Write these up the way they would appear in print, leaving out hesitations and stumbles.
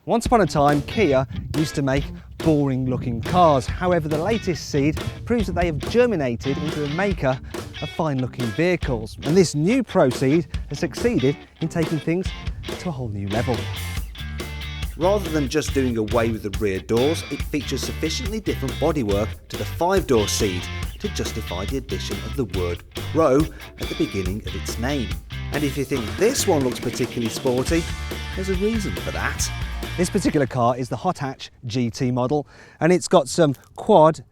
Once upon a time, Kia used to make boring looking cars. However, the latest Cee'd proves that they have germinated into the maker of fine looking vehicles. And this new Pro Cee'd has succeeded in taking things to a whole new level. Rather than just doing away with the rear doors, it features sufficiently different bodywork to the 5-door Cee'd to justify the addition of the word Pro at the beginning of its name. And if you think this one looks particularly sporty, there's a reason for that. This particular car is the hot hatch GT model, and it's got some quad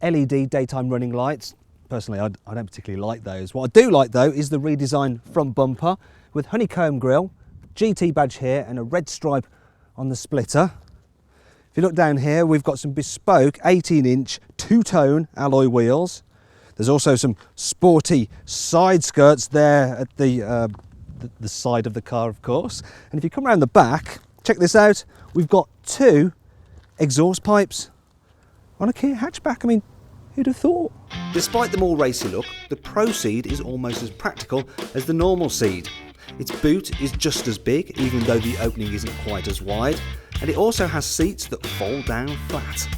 LED daytime running lights. Personally, I don't particularly like those. What I do like though is the redesigned front bumper with honeycomb grille, GT badge here and a red stripe on the splitter. If you look down here, we've got some bespoke 18-inch two-tone alloy wheels. There's also some sporty side skirts there at the side of the car, of course. And if you come around the back, check this out, we've got 2 exhaust pipes on a Kia hatchback. I mean, who'd have thought? Despite the more racy look, the Pro Cee'd is almost as practical as the normal Cee'd. Its boot is just as big, even though the opening isn't quite as wide, and it also has seats that fold down flat.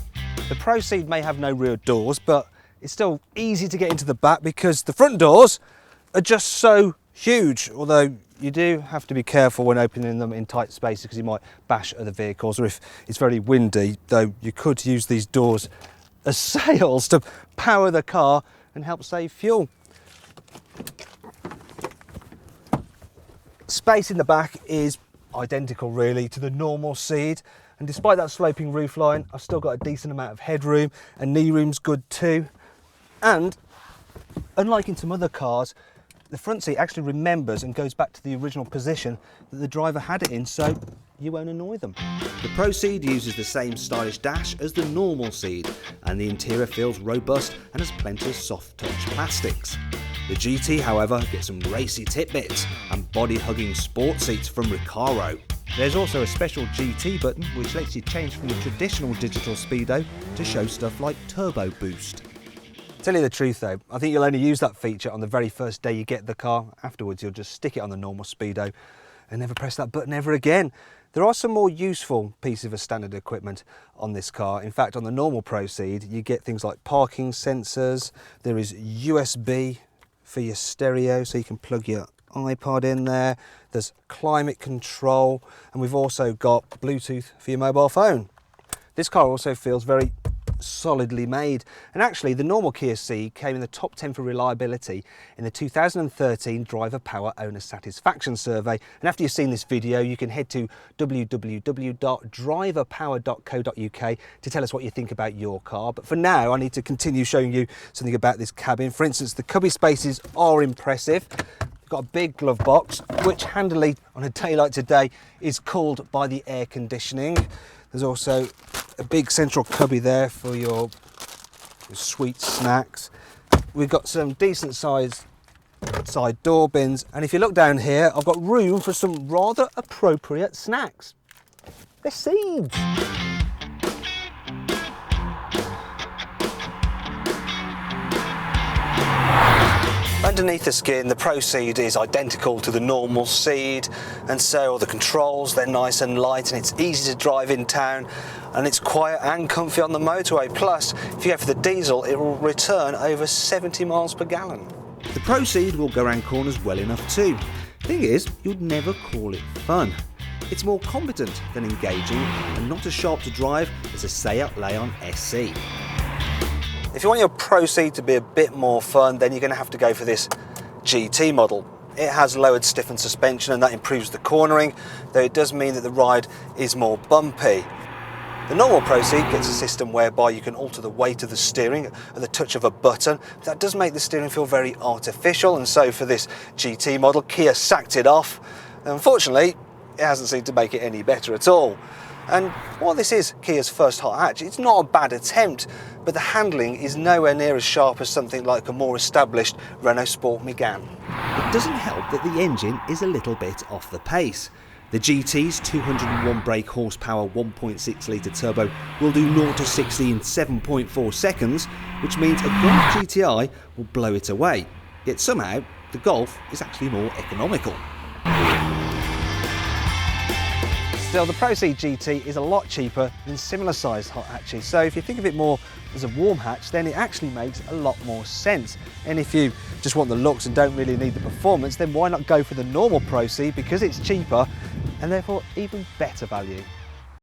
The Pro Cee'd may have no rear doors, but it's still easy to get into the back because the front doors are just so huge, although you do have to be careful when opening them in tight spaces because you might bash other vehicles, or if it's very windy, though you could use these doors as sails to power the car and help save fuel. Space in the back is identical really to the normal Cee'd, and despite that sloping roofline, I've still got a decent amount of headroom, and knee room's good too. And unlike in some other cars, the front seat actually remembers and goes back to the original position that the driver had it in, so you won't annoy them. The Pro Cee'd uses the same stylish dash as the normal Cee'd, and the interior feels robust and has plenty of soft touch plastics. The GT, however, gets some racy tidbits and body-hugging sport seats from Recaro. There's also a special GT button which lets you change from the traditional digital speedo to show stuff like turbo boost. Tell you the truth though, I think you'll only use that feature on the very first day you get the car. Afterwards you'll just stick it on the normal speedo and never press that button ever again. There are some more useful pieces of standard equipment on this car. In fact, on the normal Pro Cee'd you get things like parking sensors, there is USB for your stereo so you can plug your iPod in there, there's climate control, and we've also got Bluetooth for your mobile phone. This car also feels very solidly made, and actually the normal Kia Cee'd came in the top 10 for reliability in the 2013 Driver Power Owner Satisfaction Survey. And after you've seen this video, you can head to www.driverpower.co.uk to tell us what you think about your car. But for now, I need to continue showing you something about this cabin. For instance, the cubby spaces are impressive. We've got a big glove box, which handily on a day like today is cooled by the air conditioning. There's also a big central cubby there for your sweet snacks. We've got some decent sized side door bins, and if you look down here, I've got room for some rather appropriate snacks. They're seeds. Underneath the skin, the Pro Cee'd is identical to the normal Cee'd, and so all the controls, they're nice and light, and it's easy to drive in town, and it's quiet and comfy on the motorway. Plus, if you go for the diesel, it will return over 70 miles per gallon. The Pro Cee'd will go around corners well enough too. Thing is, you'd never call it fun. It's more competent than engaging, and not as sharp to drive as a Cee'd Leon SC. If you want your Pro Cee'd to be a bit more fun, then you're going to have to go for this GT model. It has lowered stiffened suspension, and that improves the cornering, though it does mean that the ride is more bumpy. The normal Pro Cee'd gets a system whereby you can alter the weight of the steering at the touch of a button. That does make the steering feel very artificial, and so for this GT model, Kia sacked it off. Unfortunately, it hasn't seemed to make it any better at all. And while this is Kia's first hot hatch, it's not a bad attempt, but the handling is nowhere near as sharp as something like a more established Renault Sport Megane. It doesn't help that the engine is a little bit off the pace. The GT's 201 brake horsepower 1.6 litre turbo will do 0 to 60 in 7.4 seconds, which means a Golf GTI will blow it away. Yet somehow, the Golf is actually more economical. Still, the Cee'd GT is a lot cheaper than similar sized hot hatches, so if you think of it more as a warm hatch, then it actually makes a lot more sense. And if you just want the looks and don't really need the performance, then why not go for the normal Cee'd, because it's cheaper and therefore even better value.